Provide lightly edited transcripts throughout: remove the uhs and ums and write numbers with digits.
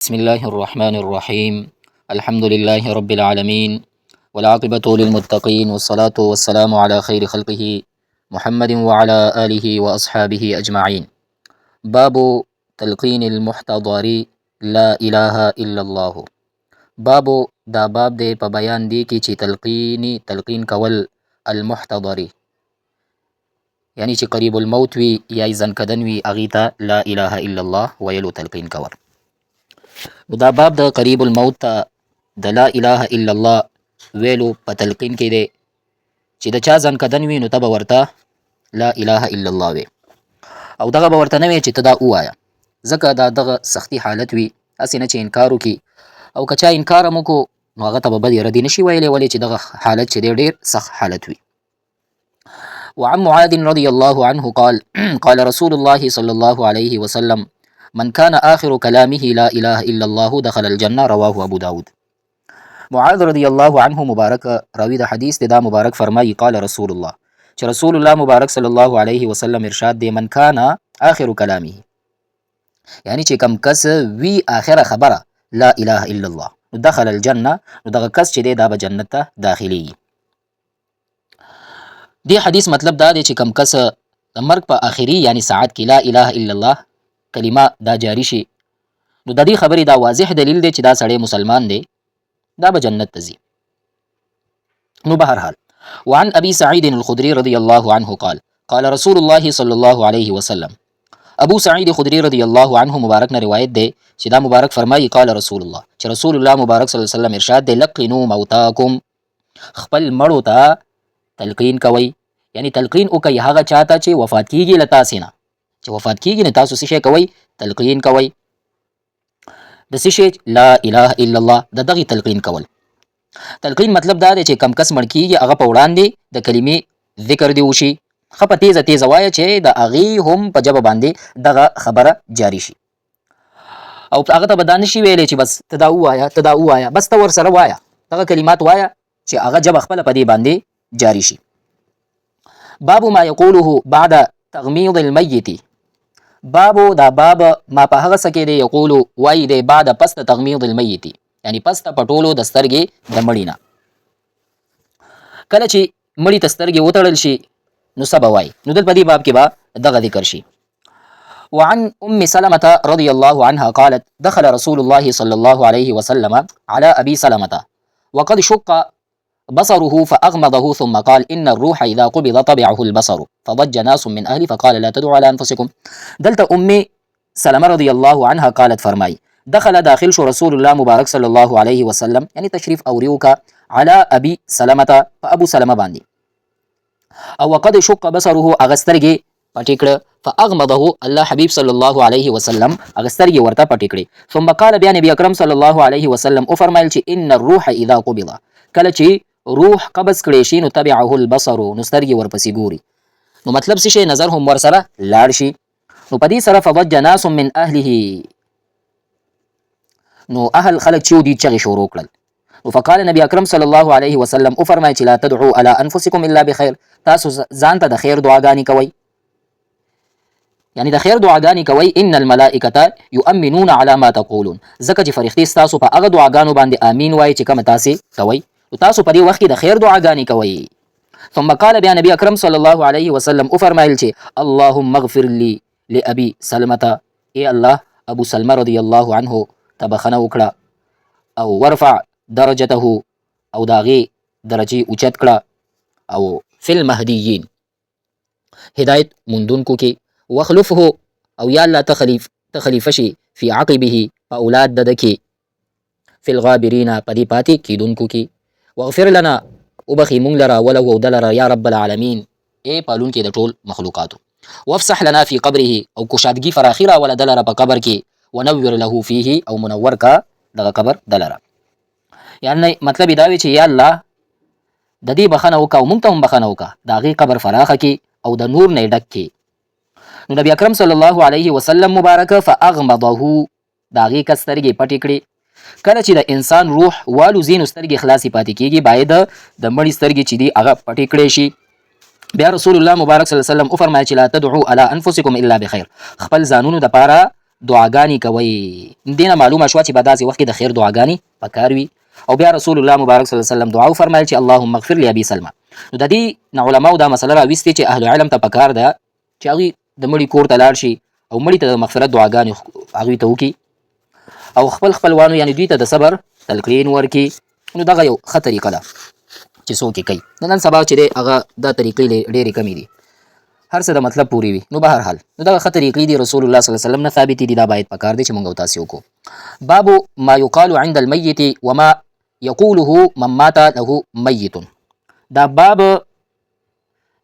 بسم الله الرحمن الرحيم. الحمد لله رب العالمين، والعاقبة للمتقين، والصلاة والسلام على خير خلقه محمد وعلى آله وأصحابه أجمعين. باب تلقين المحتضر لا إله إلا الله. باب دا باب دے په بیان دی کی چې تلقین کول المحتضر، یعنی چې قریب الموت وي یا ځنکدن وي هغې ته لا اله الا الله ویلو تلقین کول. نو دا باب د قریب الموت ته د لا اله الا الله ویلو په تلقین کې دی چې د چا ځنکدن وي نو ته به ورته لا اله الا الله وی، او دغه به ورته نه وی چې ته دا ووایه، ځکه دا دغه سختي حالت وي، هسې نه چې انکار وکړي، او که چا انکار هم وکړو نو هغه ته به بد ردي نشي ویلی، ولې چې دغه حالت چې دی ډېر سخت حالت وي. وعن معاذ رضي الله عنه قال قال رسول الله صلى الله عليه وسلم من كان آخر كلامه لا إله إلا الله دخل الجنة. رواه أبو داود. معاذ رضي الله عنه مبارک راوی د حدیث دا مبارک فرمایي قال رسول الله، چې رسول الله مبارک صلی الله علیه وسلم ارشاد دی من كان آخر كلامه، یعنی چې کم کس وی آخره خبره لا اله الا الله دخل الجنه، نو دغه کس چې دی دا به جنت ته داخليږي. دی حدیث مطلب دا دی چې کم کس د مرګ په آخري یعنی ساعت کې لا اله الا الله کلمه دا جاری شي، نو د دې خبرې دا واضح دلیل دی چې دا سړی مسلمان دی، دا به جنت ته ځي. نو بهرحال وعن ابي سعيد الخدري رضي الله عنه قال قال رسول الله صلى الله عليه وسلم. ابو سعید خدری رضی الله عنه مبارک نه روایت دی چې دا مبارک فرمایي قال رسول الله، چې رسول الله مبارک صلی الله علیه وسلم ارشاد دی لقنوا موتاکم، خپل مړو ته تلقین کوي، یعنی تلقین وکړئ هغه چاته چې وفات کیږي له تاسې نه، چې وفات کیږي نو تاسو څه شی کوئ؟ تلقین کوئ د څه شی؟ لا اله الا الله، د دغې تلقین کول. تلقین مطلب دا دی چې کم کس مړ کیږي هغه په وړاندې د کلمې ذکر دی وشي، ښه په تیزه تیزه وایه چې د هغې هم په ژبه باندې دغه خبره جاري شي، او هغه ته به دا نشي ویلی چې بس ته دا ووایه ته دا ووایه، بس ته ورسره وایه دغه کلمات وایه چې هغه ژبه خپله په دې باندې جاري شي. باب ما یقوله بعد تغمیض المیت، بابو دا باب ما په هغه څه کې دی یقولو وایي دی بعد پس د تغمیض المیت، یعنی پس د پټولو د سترګې د مړي نه، کله چې مړي ته سترګې وتړل شي نو څه به وایي، نو دلته په دې باب کې به دغه ذکر شي. وعن ام سلمة رضي الله عنها قالت دخل رسول الله صلى الله عليه وسلم على ابي سلمة وقد شق بصره فأغمضه ثم قال إن الروح إذا قبض طبعه البصر فضج ناس من أهلي فقال لا تدعوا على أنفسكم. دلت أمي سلمة رضي الله عنها قالت فرماي داخل شو رسول الله مبارك صلى الله عليه وسلم، يعني تشريف أوريوك على أبي سلمة فأبو سلمة باندي، او وقد شق بصره اغسترګي پټیکړه فاغمضه الله حبيب صلى الله عليه وسلم اغسترګي ورته پټیکړي. ثم قال بیا نبی اکرم صلى الله عليه وسلم او فرمایل چې ان الروح اذا قبض، کله چې روح قبض کړي شي نو تبعه البصر، نو سترګي ورپسې ګوري، نو مطلب څه شي؟ نظر هم ورسره لاړ شي. نو په دې سره فضج ناس من اهله، نو اهل خلک چې دي چغې شروع کړل. فقال نبی اکرم صلی الله علیه وسلم او فرمایي چې لا تدعوا على انفسکم الا بخير، تاسو ځان ته د خیر دعاګانې کوئ، یعنی د خیر دعاګانې کوئ. ان الملائکه یؤمنون على ما تقولون، ځکه چې فرښتې ستاسو په هغه دعاګانو باندې امین وایي چې کومه تاسې کوئ، نو تاسو په دې وخت کې د خیر دعاګانې کوئ. ثم قال بیا نبی اکرم صلی الله علیه وسلم او فرمایل چې اللهم اغفر لي لابي سلمة، ای الله ابو سلمه رضی الله عنه ته بخښنه وکړه، او ورفع درجته، او داغي درجه اوچت کړه، او فی المهدیین هدایت مندونکو کې، وخلفه، او یا الله تخلیفه شي فی عقبه په اولاد دده کې، فی الغابرین په دې پاتې کیدونکو کې، واغفر لنا وبخي مونږ لره وله او دلره یا رب العالمین، ای پالونکي د ټول مخلوقاتو، وافسح لنا فی قبره، او کوشادګي فراخي راوله دلره په قبر کې، ونور له فيه، او منور کا دغه قبر دلره. یعنی مطلب دا وی چې یا الله د دې بخښنه وکړه او موږ ته هم بخښنه وکړه، د هغې قبر فراخه کړي او د نور نه یې ډک کړي. نو نبي اکرم صلی الله علیه وسلم مبارک فاغمضه، د هغې کس سترګې پټې کړې. کله چې د انسان روح والوځي نو سترګې خلاصې پاتې کېږي، باید د مړي سترګې چې دي هغه پټې کړې شي. بیا رسول الله مبارک صلی الله علیه وسلم وفرمایل چې لا تدعوا على انفسکم الا بخیر، خپل ځانونو دپاره دعاګانې کوي. دینه معلومه شوه چې په داسې وخت کې د خیر دعاګانې پکار وي. او بیا رسول الله مبارک صلی الله علیه وسلم دعا وفرمایل چې اللهم اغفر لابي سلمه. نو د دې نه علماو دا مسله راویستې چې اهل علم ته پکار ده چې هغوی د مړي کور ته لاړ شي او مړي ته د مغفرت دعاګانې هغوی ته وکړي او خپل خپلوانو یعنې دوی ته د صبر تلقین ورکړي. نو دغه یو ښه طریقه ده چې څوک یې کوي. نن سبا چې دی هغه دا طریقې ډېرې کمې دي، هر څه د مطلب پورې وي. نو بهرحال نو دغه ښه طریقې دي رسول الله صلی الله علیه وسلم نه ثابتې دي، دا باید پکار دی چې موږ او تاسې وکړو. باب ما یقال عند المیت وما یقوله من مات له میت. دا باب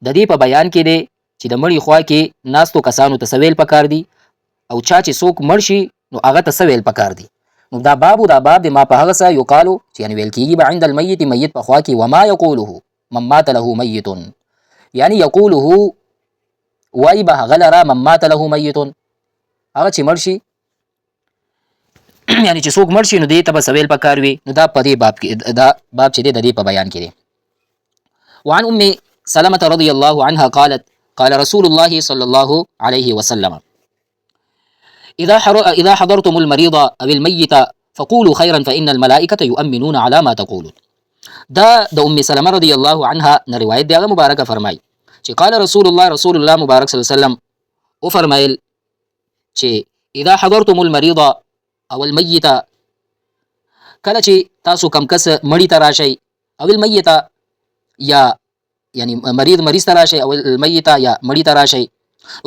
د دې په بیان کې دی چې د مړي خوا کې ناستو کسانو ته څه ویل پکار دي او چا چې څوک مړ شي نو هغه ته څه ویل پکار دي. نو دا باب د ما په هغه څه یقالو چې یعنې ویل کېږي به عند المیت میت په خوا کې وما یقوله من مات له میت، یعنې یقوله وای به هغه لره من مات له میت هغه چې مړ شي یعنی چې څوک مړ شي نو دې ته به څه ویل پکار وي. نو دا په دې باب کې دا باب چې دی د دې په بیان کې دی. وعن ام سلمة رضي الله عنها قالت قال رسول الله صلى الله عليه وسلم إذا حضرتم المريض أو الميت فقولوا خيرا فإن الملائكة يؤمنون على ما تقولون. دا د ام سلمة رضي الله عنها نه روایت دی، هغه مبارکه فرمای چې قال رسول الله مبارک صلی الله علیه وسلم او فرمایل چې اذا حضرتم المريض او المیت، کله چې تاسو کم کس مړی ته راشئ او المیت یا یعنی مریض ته راشئ او المیت یا مړی ته راشئ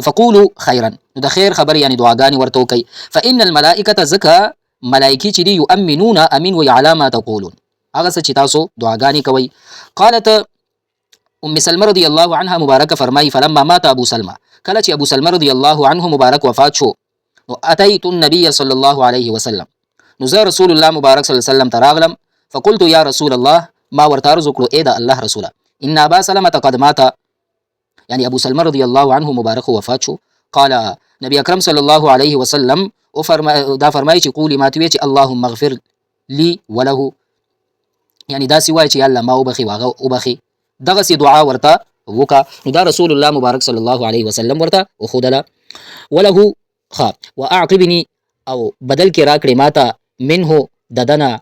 فقولوا خیرا، نو د خیر خبر یعنی دعاګانې ورته وکئ. فإن الملائکة ځکه ملائکې چې دي یؤمنون امین وی علی ما تقولون هغه څه چې تاسو دعاګانې کوئ. قالت ام سلمة رضی الله عنها مبارکه فرمایي فلما مات ابو سلمة، کله چې ابو سلمة رضی الله عنه مبارک وفات شو نو اتیت النبي صلی الله علیه وسلم، نو زه رسول الله مبارک صلی الله علیه وسلم ته راغلم. فقلت یا رسول الله، ما ورته عرض وکړو ای د الله رسوله ان ابا سلمة قد مات، یعنی ابو سلمة رضی الله عنه مبارک وفات شو. قال نبی اکرم صلی الله علیه وسلم دا فرمایي چې قولي ما ته چې اللهم اغفر لي وله، یعنی دا سی وایي چې الله ما وبخي واغه وبخي، دغه سی دعا ورته وکا. نو دا رسول الله مبارک صلی الله علیه وسلم ورته وخدله. وله واعقبني او بدل کې راکړې ماته منه ددنه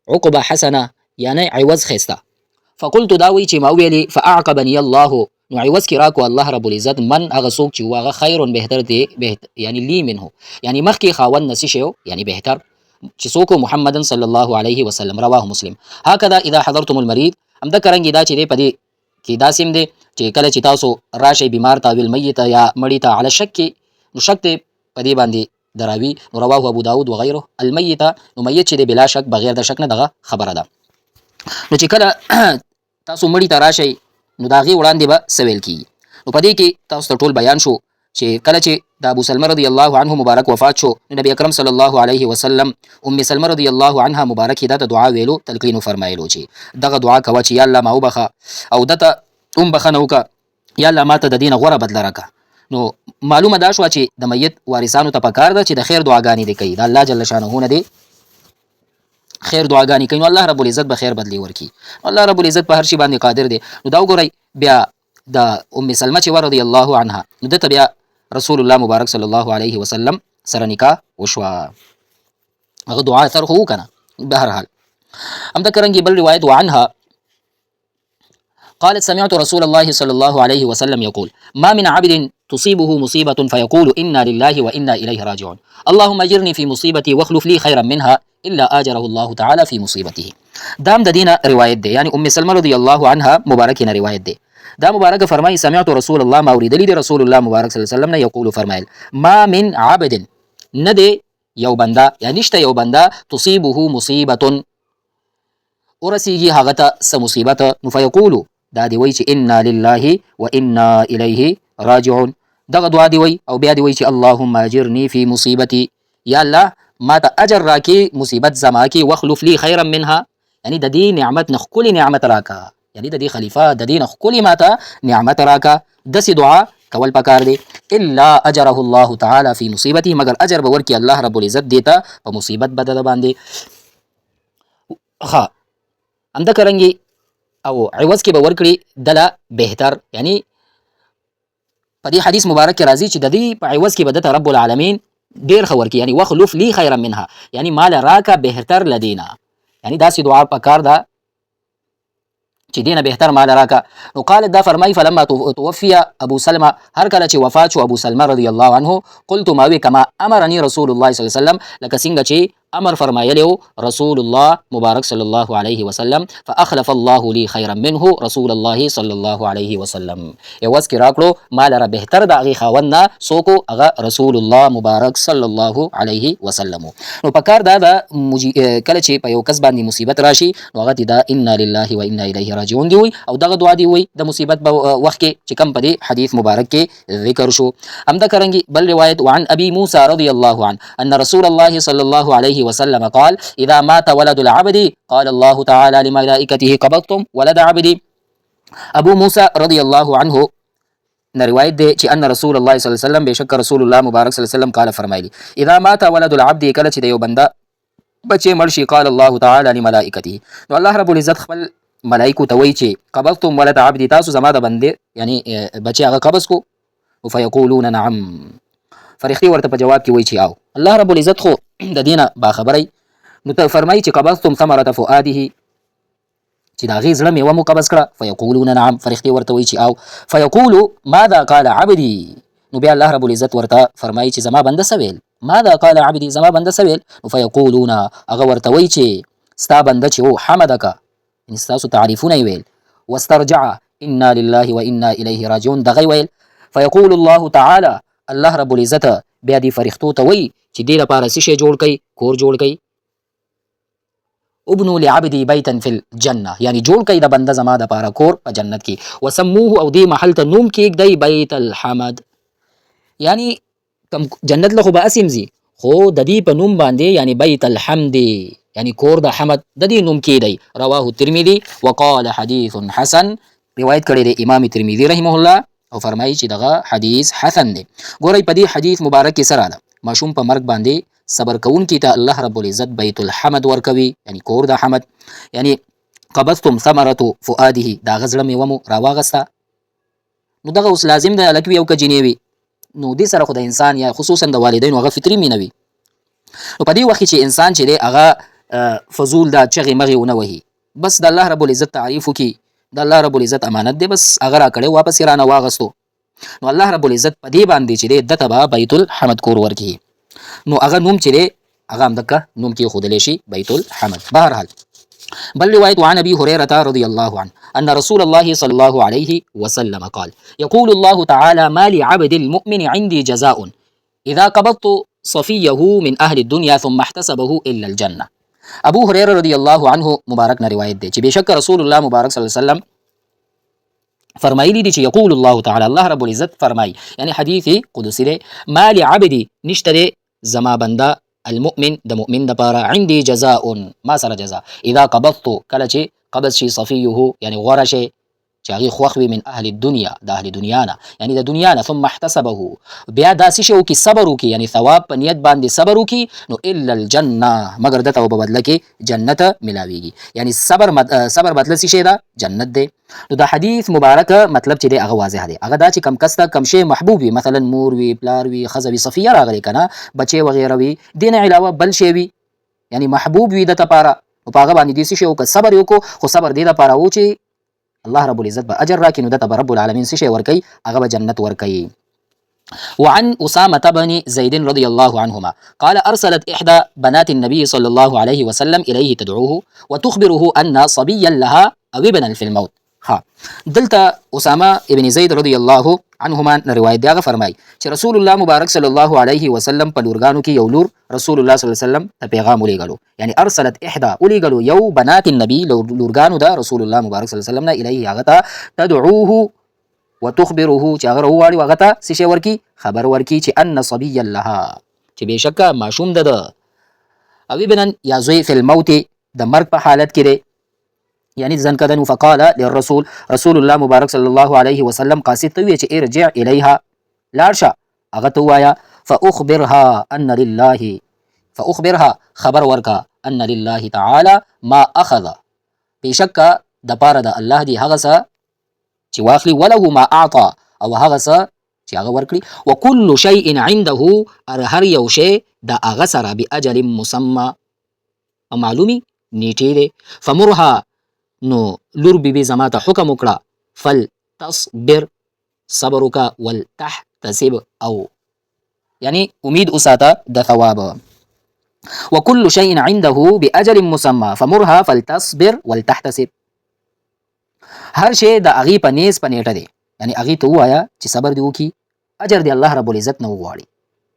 عقبه حسنه یعنی عوض خيسته. فقلت دا وی چې ما ویلي فاعقبني الله، نو عوض کې راکو الله رب العزت من هغه څوک چې واغه خیر بهتر دی یعنی لی منه، یعنی مخکې خاوند نسی شو یعنی بهتر چې څوک محمد صلی الله علیه وسلم. رواه مسلم. هکذا اذا حضرتم المريض، هم دا کرنګي دا چې دی په دې کې دا سیم دی چې کله چې تاسو راشي بیمار ته ویل میت یا مړی ته علی شک، نو شک دی په دې باندې دراوی. رواه ابو داود وغيره. المیت نو میت چې دی بلا شک بغیر د شک نه دغه خبره ده. نو چې کله تاسو مړی ته راشي نو دا غي وړاندې به سویل کی. نو په دې کې تاسو ته ټول بیان شو چې کله چې د ابو سلمة رضی الله عنه مبارک وفات شو، نبی اکرم صلی الله علیه وسلم ام سلمة رضی الله عنها مبارک دا دعا ویلو تلقین فرمایلو چې دغه دعا کوه چې یا الله ما وبخه او دته بخنه وکه، یا الله ماته د دین غوړه بدل راکه. نو معلومه دا شو چې د میت وارثانو ته پکار ده چې د خیر دعاګانې دي کوي، د الله جل شانه نه دي خیر دعاګانې کوي، نو الله رب العزت به خیر بدلی ورکي. الله رب العزت په هر شي باندې قادر دی. نو دا وګورئ بیا د ام سلمة چې رضی الله عنها نو دته بیا رسول الله مبارک صلی الله علیه وسلم سره نکاح وشوه، هغه دعا اثر خو کنه. بهرحال هم دا کرنګي بل روایت وعنها قالت سمعت رسول الله صلى الله عليه وسلم يقول ما من عبد تصيبه مصيبة فيقول إنا لله وإنا إليه راجعون اللهم أجرني في مصيبتي واخلف لي خيرا منها إلا آجره الله تعالى في مصيبته. دام د دینه روایت دی، یعنی ام سلمة رضی الله عنها مبارکینه روایت دی. دا مبارک فرمای سمعت رسول الله، ما اوریدلی دی رسول الله مبارک صلی الله علیه وسلم نه یقول فرمایل ما من عبد ندی یو بنده یا نشته یو بنده تصيبه مصیبه ورسیږي هغه ته څه مصیبت نو فیقول دا دی وی چې انا لله وانا الیه راجعون، دغه دعا دی وی او بیا دی وی چې اللهم اجرني في مصیبتي، یا الله ما ته اجر راکی مصیبت زما کی واخلف لي خيرا منها، یعنی د دې نعمت نخکلی نعمت راکا، یعنی د دې خلیفہ د دې نخکلی ماته نعمت راکا. دسی دعا کول پکار دی. الا اجره الله تعالی فی مصیبته، مگر اجر به ورکی الله رب العزت دیتا په مصیبت بدل باندې. ها انده کرنګي او عوض کې به ورکړي دله بهتر، یعنی په دې حدیث مبارک کې راځي چې د دې په عوض کې به د رب العالمین ډیر خور کی یعنی وخلف لی خیرا منها یعنی مال راکا بهتر لدینا یعنی داسې دعا پکار ده چې دینه بهتر مال راکا. نو قال دا فرمای فلما توفي ابو سلمہ هر کله چې وفات شو ابو سلمہ رضی الله عنه قلت ما وی کما امرني رسول الله صلی الله علیه وسلم لکه څنګه چې امر فرمایلیو رسول الله مبارک صلی الله علیه وسلم فاخلف الله لي خيرا منه رسول الله صلی الله علیه وسلم یواز کی راکړو مال را بهتر د هغه خاوند سوکو هغه رسول الله مبارک صلی الله علیه وسلم. نو پکار دا کله چې په یو کس باندې مصیبت راشي نو هغه دا انا لله و انا الیه راجعون دی وي او دغه دعا دی وي د مصیبت وخت کې چې کوم په دې حدیث مبارک کې ذکر شو. همدا کرانګي بل روایت وعن ابي موسى رضي الله عنه ان رسول الله صلى الله عليه وسلم قال اذا مات ولد العبد قال الله تعالى لملائكته قبضتم ولد عبدي. ابو موسى رضي الله عنه نه روایت دی چې ان رسول الله صلی الله علیه وسلم بشک رسول الله مبارک صلی الله علیه وسلم قال فرمایلی اذا مات ولد العبد کله چې د یو بنده بچي مرشي قال الله تعالى لملائكته نو الله رب العزت خپل ملائکو ته وایي چې قبضتم ولد عبدي تاسو زما د بندې یعنی بچي هغه قبض کو فیقولون نعم فرښتې ورته په جواب کې وایي چې او الله رب العزت خو د دینه باخبري نو ته فرمایي چې قبضتم ثمرة فؤاده چې دا غي زړه میوه مو قبض کړه فیقولون نعم فرښتې ورته وایي چې او فیقول ماذا قال عبدي نو بیا الله رب العزت ورته فرمایي چې زما بنده سویل ماذا قال عبدي زما بنده سویل فیقولون هغه ورته وایي چې ستا بنده چې او حمدک یعنی ستاسو تعریفونه یې ویل واسترجع انا لله وانا الیه راجعون دغه ویل فیقول الله تعالی الله رب العزت بیا دې فرښتو ته وایي چې دې لپاره څه شی جوړ کړي کور جوړ کړي ابنو لعبدي بیتا فی الجنه یعنی جوړ کړي د بنده زما د پاره کور په جنت کې وسموه او دې محل ته نوم کېږدئ بیت الحمد یعنی کم جنت له خو به اسمزي خو د دې په نوم باندې یعنی بیت الحمد یعنی کور د حمد د دې نوم کېدی. رواه الترمذي وقال حديث حسن روایت کړی دی امام ترمذی رحمه الله او فرمایي چې دغه حدیث حسن دی. ګورئ په دې حدیث مبارک کې سره ده ماشوم په مرګ باندې صبر کوونکي ته الله رب العزت بیت الحمد ورکوي یعنی کور د حمد یعنی قبضتم ثمرة فؤاده دا غزړه میوه مو راواغسته نو دغه اوس لازم ده الکوي او کجنی وي نو دې سره خو د انسان یا خصوصا د والدین هغه فطري مینوي نو په دې وخت چې انسان چې دی هغه فضول دا چغې مغې ونه وهي بس د الله رب العزت تعریف وکړي د الله رب العزت امانت دی بس هغه راکړی واپس یې رانه واغستو نو الله رب العزت په دې باندې چې دی دته به بیت الحمد کور ورکړي نو هغه نوم چې دی هغه همدکه نوم کې ښودلی شي بیت الحمد. بهرحال بل روایت وعن ابي هريره رضي الله عنه ان رسول الله صلى الله عليه وسلم قال يقول الله تعالى ما لعبد المؤمن عندي جزاء اذا قبضت صفيه من اهل الدنيا ثم احتسبه الا الجنه. ابو هريره رضي الله عنه مبارک نه روایت دی چې بشک رسول الله مبارک صلی الله علیه وسلم فرمایلی دی چې یقول الله تعالی الله رب العزت فرمای یعنی حدیث قدسی دی ما لعبدي نشته زما بنده المؤمن د مؤمن د پاره عندي جزاء ما سره جزاء اذا قبضت کله چې قبض شي صفيه یعنی غوره شي چې هغه خوخوي من اهل الدنيا د اهل دنیا نه یعنی د دنیا نه ثم احتسبه بیا داسې شو کې صبر وکي یعنی ثواب په نیت باندې صبر وکي نو الا الجنه مگر دته په بدله کې جنت ملاويږي یعنی صبر بدله شي دا جنت دی. نو دا حدیث مبارک مطلب چې دی هغه واضح دی هغه دا چې کم کس ته کم شی محبوب وي مثلا مور وي پلار وي ښځه وي صفیه راغلی کنه بچي وغیره وي دین علاوه بل شی وي یعنی محبوب وي دته پاره او په هغه باندې دې شی او صبر وکړو خو صبر دې لپاره و چې الله رب العزت به اجر راکړي نو دته رب العالمین څه شی ورکوي هغه به جنت ورکوي. وعن أسامة بن زيد رضي الله عنهما قال أرسلت إحدى بنات النبي صلى الله عليه وسلم إليه تدعوه وتخبره أن صبيا لها أو ابنا في الموت. ها دلته اسامه ابن زید رضی الله عنهما روایت دی هغه فرمای چې رسول الله مبارک صلی الله علیه وسلم په لورګانو کې یو لور رسول الله صلی الله علیه وسلم ته پیغام ولېږلو یعنی ارسلت احدى ولېږلو یو بنات النبي لورګانو دا رسول الله مبارک صلی الله علیه وسلم نه الیه هغه ته تدعوه وتخبره چې هغه وغواړي هغه ته څه شی ورکي خبر ورکي چې ان صبيا لها چې بېشکه ماشوم ده او ابنا یا زوی فی الموت د مرګ په حالت کې دی یعنی ځن کدن فقال للرسول رسول الله مبارک صلی الله علیه وسلم قاصد ته وی چې ارجع الیها لاړشه هغه ته وایا فاخبرها خبر ورکا ان لله تعالی ما اخذ بشک د پاره د الله دی هغه څه چې واخلي وله ما اعطى او هغه څه چې چې هغه ورکړي. وکل شیء عنده هر یو شی د هغه سره باجل مسمى معلومي نیټې دی. فمرها نو لور بیبي زما ته حکم وکړه فلتصبر صبر وکړه ولتحتسب او یعنی امید وساته د ثواب. وكل شيء عنده بأجل مسمى فمرها فلتصبر ولتحتسب. هر شی د هغې په نیز په نیټه دی، یعنی هغې ته ووایه چې صبر دې وکړي، اجر دې الله رب العزت نه وغواړي.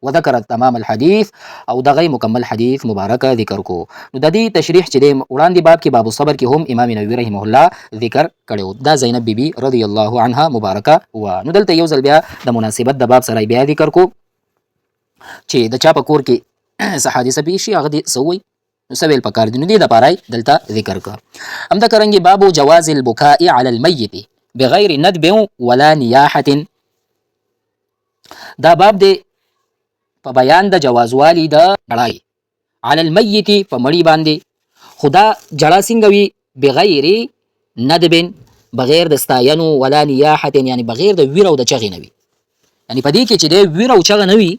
وذکر تمام الحدیث او دغه مکمل حدیث مبارکه ذکر کو. نو د دې تشریح چې د وړاندې باب کې باب الصبر کې هم امام نووي رحمه الله ذکر کړو. دا زینب بیبي رضی الله عنها مبارکه و. نو دلته یو ځل بیا د مناسبت د باب سره بیا ذکر کو چې د چا په کور کې څه حادثه پیښ شي هغه دې څه ووایي، نو څه ویل پکار دي. نو دې دپاره دلته ذکر کړه. همدارنګې باب جواز البکاء علی المیت بغیر ندب ولا نیاحة. دا باب دی په بیان د جوازوالي د جړای علی المیت په مړي باندې. خدا جړه څنګه وي؟ بغیر ندب بغیر د ستاینو ولا نیاحة یعنی بغیر د ویر او د چغې نه وي. یعنی په دې کې چې د ویر او چغه نه وي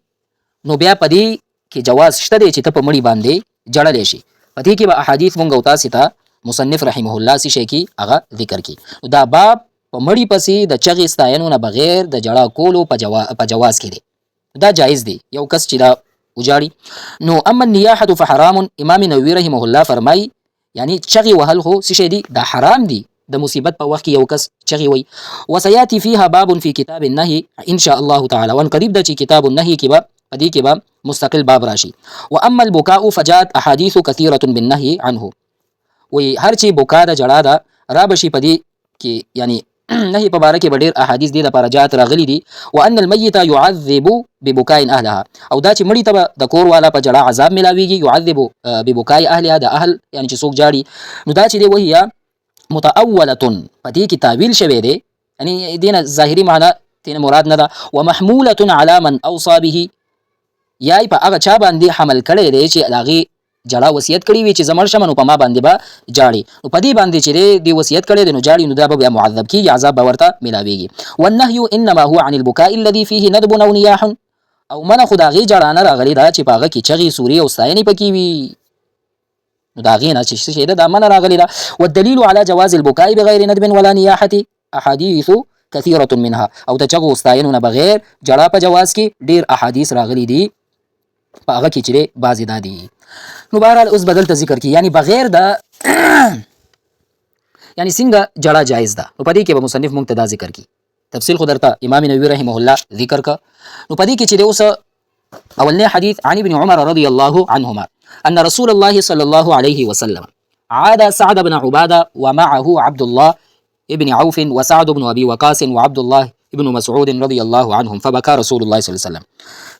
نو بیا په دې کې جواز شته دی چې ته په مړي باندې جړلی شي. په دې کې به احادیث مونږ او تاسې ته مصنف رحمه الله څه شی کې هغه ذکر کړي. نو دا باب په مړي پسې د چغې ستاینو نه بغیر د جړه کولو په جواز کې دی. دا جایز دی یو کس چې دا وجاړي. نو اما النیاحة فحرام. امام نووي رحمه الله فرمای یعنی چغې وهل خو څه شی دي؟ دا حرام دي. د مصیبت په وخت کې یو کس چغې وي. وسیاتي فيها باب في كتاب النهي ان شاء الله تعالی. وان قریب د چې کتاب النهي کې به په دې کې به مستقل باب راشي. واما البكاء فجاءت احاديث كثيره بالنهي عنه. وی هر چې بکا د جړه ده را بشي په دې کې یعنی نهي په باره کې به ډېر احادیث دې لپاره جات راغلي دي. وان المیت يعذب ببكاء اهلها. او دا چې مړي ته به د کور والا په جړه عذاب ملاویږي. يعذب ببكاء اهلها د اهل یعنی چې څوک جاړي. نو دا چې دی وهي متأوله په دې کې تاویل شوی دی، یعنی دې نه ظاهري معنا تېنه مراد نه ده. ومحموله على من اوصى به یا په هغه چا باندې حمل کړی دی چې د هغې جړه وصیت کړي وي چې زه مړ شم نو په ما باندې به جاړي. نو په دې باندې چې دی وصیت کړی دی نو جاړي، نو دا به بیا معذب کېږي، عذاب به ورته ملاویږي. والنهي انما هو عن البكاء الذي فيه ندب او نیاح. او منع خو د هغې جړه نه راغلې ده چې په هغه کې چغې سورې او ستاینې پکې وي. نو د هغې نه چې څه شی ده دا منع راغلې ده. والدلیل على جواز البكاء بغیر ندب ولا نیاحة احادیث كثيرة منها. او د چغو ستاینو نه بغیر جړه په جواز کې ډېر احادیث راغلي دي، په هغه کې چې دی بعضې دا دي. نو بهرحال اوس به دلته ذکر کړي یعنی بغیر د یعنی څنګه جړه جایز ده. نو په دې کې به مصنف مونږ ته دا ذکر کړي. تفصیل خو درته امام نووي رحمه الله ذکر که. نو په دې کې چې دی اوس اولنی حدیث عن ابن عمر رضی الله عنهما ان رسول الله صلی الله علیه وسلم عاد سعد بن عباده ومعه عبد الله ابن عوف وسعد بن ابي وقاص وعبد الله ابن مسعود رضی الله عنهم فبكى رسول الله صلی الله علیه وسلم.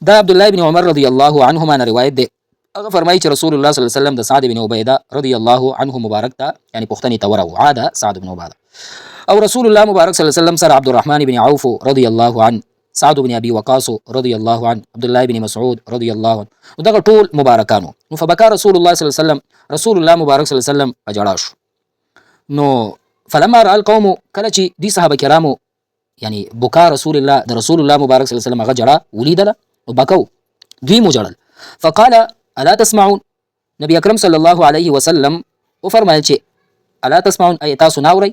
دا عبد الله ابن عمر رضی الله عنهما نه روایت دی. هغه فرمایي چې رسول الله صلی الله علیه وسلم د سعد بن عبیده رضی الله عنه مبارک ته یعنی پوښتنې ته ورغو. عاد سعد بن عباده او رسول الله مبارک صلی الله علیه وسلم سره عبد الرحمن بن عوف رضی الله عنه، سعد بن ابي وقاص رضی الله عنه، عبد الله بن مسعود رضی الله عنه، دغه ټول مبارکانو. نو فبكى رسول الله صلی الله علیه وسلم. رسول الله مبارک صلی الله علیه وسلم اجړا شو. نو فلما راى القوم کله چې دي صحابه کرامو یعنی بکا رسول الله د رسول الله مبارک صلی الله علیه وسلم هغه جړه ولیدله نو بکو دوی مو جړل. فقال الا تسمعون. نبی اکرم صلی الله علیه وسلم وفرمایل چې الا تسمعون ای تاسو ناورئ.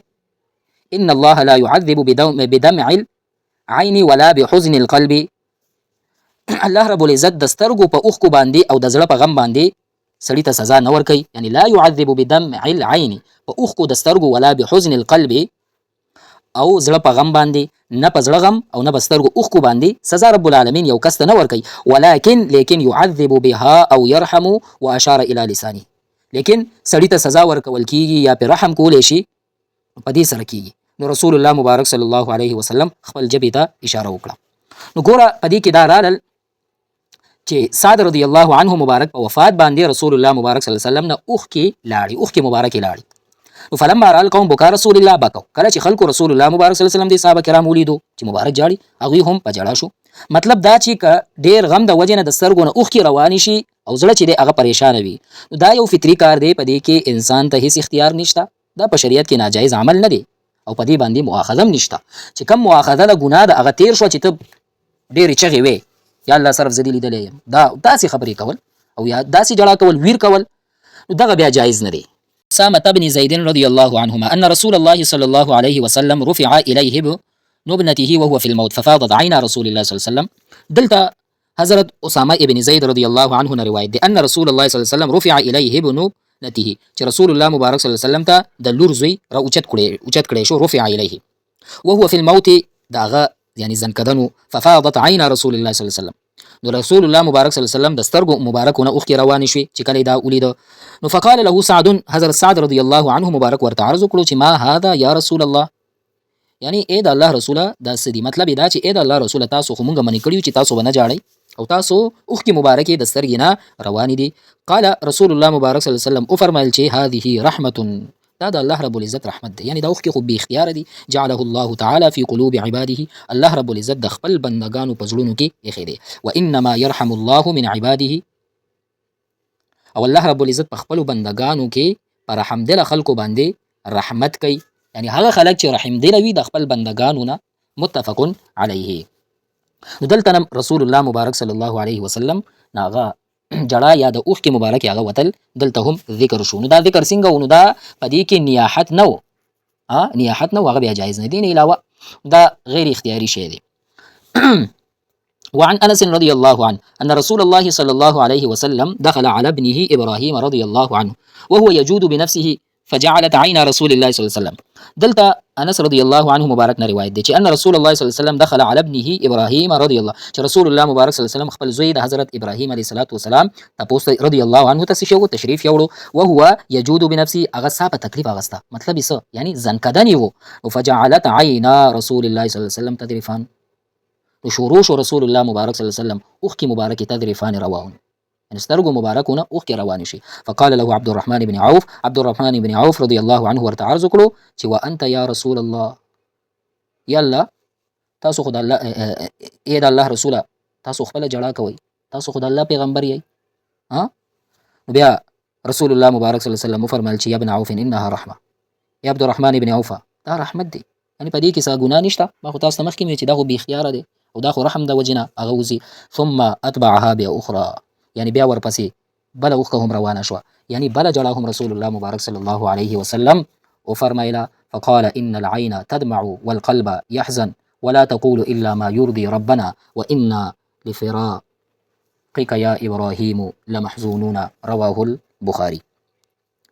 ان الله لا يعذب بدمع العين ولا بحزن القلب. الله رب العزت د سترګو په اوښکو باندې او د زړه په غم باندې سړي ته سزا نه ورکوي. یعنی لا يعذب بدمع العين په اوښکو د سترګو ولا بحزن القلب او زړه په غم باندې نه په زړه غم او نه په سترګو اوښکو باندې سزا رب العالمین یو کس ته نه ورکوي. لیکن يعذب بها او يرحم واشار الى لسانه. لیکن سړي ته سزا ورکول کیږي یا په رحم کولی شي په دې سره کیږي. نو رسول الله مبارک صلی الله علیه وسلم خپل جبې ته اشاره وکړه. نو ګوره په دې کې دا رالل چې سعد رضی الله عنه مبارک په وفات باندې رسول الله مبارک صلی الله علیه وسلم نه اوښکې لاړې، اوښکې مبارکې لاړې. نو فلما را القوم بکا رسول الله بکوا. کله چې خلکو رسول الله مبارک صلی الله علیه وسلم د صحابه کرام ولیدو چې مبارک جاړي هغوی هم په جړا شو. مطلب دا چې که ډېر غم د وجې نه د سترګو نه اوښکې روانې شي او زړه چې دی هغه پریشانه وي نو دا یو فطري کار دی. په دې کې انسان ته هیڅ اختیار نشته. دا په شریعت کې ناجایز عمل نه دی او په دې باندې مؤاخذه هم نشته چې کم مؤاخذه له ګناه د هغه تیر شوه چې ته ډېرې چغې وې یا الله صرف زه دې لیدلی یم داسې خبرې کول او یا داسې جړا کول ویر کول نو دغه بیا جایز نه دی. أسامة بن زيد رضي الله عنهما أن رسول الله صلى الله عليه وسلم رفع إليه ابنته وهو في الموت ففاضت عين رسول الله صلى الله عليه وسلم. دلته حضرت أسامة بن زيد رضي الله عنه نه روایت دی أن رسول الله صلى الله عليه وسلم رفع إليه ابنته چې رسول الله مبارک صلی الله عليه وسلم ته د لور زوی را اوچت کړی شو رفع إليه وهو في الموت داغه یعنی زنکدنو ففاضت عين رسول الله صلی الله عليه وسلم نو رسول الله مبارک صلی الله علیه وسلم د سترګو مبارکونه اوښکې روانې شوې چې کله دا ولیده نو فقال له سعد حضرت سعد رضی الله عنه مبارک ورته عرض وکړو چې ما هذا یا رسول الله یعنی اے د الله رسوله دا څه دي مطلب دا چې اے د الله رسوله تاسو خو مونږ منې کړي چې تاسو به نه جاړئ او تاسو اوښکې مبارکې د سترګې نه روانې دي. قال رسول الله مبارک صلی الله علیه وسلم وفرمایل چې هذه رحمة دا د الله رب العزت رحمت دی یعنی دا اوښکې خو بې اختیاره دي جعله الله تعالی فی قلوب عباده الله رب العزت د خپل بندګانو په زړونو کې ایښی دی. وانما يرحم الله من عباده او الله رب العزت په خپلو بندګانو کې په رحمدله خلکو باندې رحمت کوي یعنی هغه خلک چې رحمدله وي د خپل بندګانو نه. متفق علیه. نو دلته رسول الله مبارک صلی الله علیه وسلم ناغه جړه یا د اوښکې مبارکې هغه وتل دلته هم ذکر شو. نو دا ذکر څنګه و نو دا په دې کې نیاحت نه و نیاحت نه و هغه بیا جایز نه دی نه علاوه دا غیر اختیاري شی دی. وعن أنس رضي الله عنه أن رسول الله صلى الله عليه وسلم دخل على ابنه إبراهيم رضي الله عنه وهو يجود بنفسه فجعلت عين رسول الله صلى الله عليه وسلم. دلته انس رضی الله عنه مبارک نه روایت دی چې ان رسول الله صلی الله علیه وسلم دخل على ابنه ابراهيم رضی الله چې رسول الله مبارک صلی الله علیه وسلم خپل زوی د حضرت ابراهیم علیه الصلاۃ والسلام تاسو رضی الله عنه ته شو تشریف یوړو وهو يجود بنفسه هغه صاحب تکلیف اغستا مطلب یې یعنی زنکدنی وو فجعلت عين رسول الله صلی الله علیه وسلم تذرفان شروع رسول الله مبارک صلی الله علیه وسلم اوښکې مبارکې تذرفان روان سترګو مبارکونه اوښکې روانې شي. فقال له عبد الرحمن بن عوف رضی الله عنه ورته عرض وکړو چې وانت یا رسول الله یا الله تاسو خو د الله ای د الله رسوله تاسو خپله جړا کوئ تاسو خو د الله پیغمبر یئ نو بیا رسول الله مبارک صلی الله علیه وسلم وفرمایل چې یا ابن عوف انها رحمه یا عبد الرحمن بن عوف دا رحمت دی یعنی په دې کې څه ګناه نشته ما خو تاسو ته مخکې مې چې دا خو بې اختیاره دی او دا خو رحم د وجې نه هغه وځي. ثم اتبعها باخرى یعنی بیا ورپسې بله اوښکه هم روانه شوه یعنی بله جړه هم رسول الله مبارک صلی الله علیه وسلم وفرمایله فقال ان العين تدمع والقلب يحزن ولا تقول الا ما يرضي ربنا وانا لفراقك يا ابراهيم لمحزونون رواه البخاري.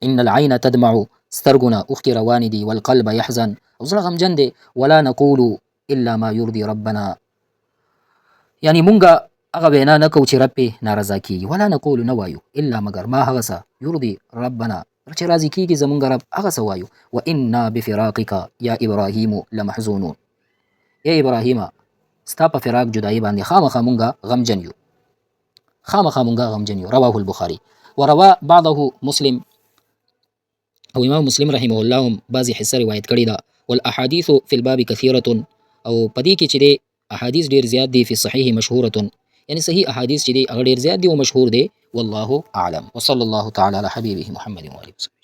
ان العين تدمع سترګونه اوښکې روانې دي والقلب يحزن او زړه غمجن دی ولا نقول الا ما يرضي ربنا یعنی مونږه هغه وینا نه کوو چې رب پې ناراضه کېږي ولا نقول نه وایو الا مګر ما هغه څه یرضي ربنا چې راضي کېږي زمونږ رب هغه څه وایو. وانا بفراقک یا ابراهیم لمحزونون یا ابراهیمه ستا په فراق جدایي باندې خامخا مونږه غمجن یو رواه البخاري. وروا بعضه مسلم او امام مسلم رحمه الله هم بعضې حصه روایت کړې ده. والاحاديث في الباب كثيرة او په دې کې چې دی احادیث ډېر زیات دي فی صحیح مشهورة یعنی صحیح احادیث چې دی هغه ډېر زیات دي او مشهور دی. والله اعلم وصلی الله تعالی علی حبیبه محمد و آله وصحبه.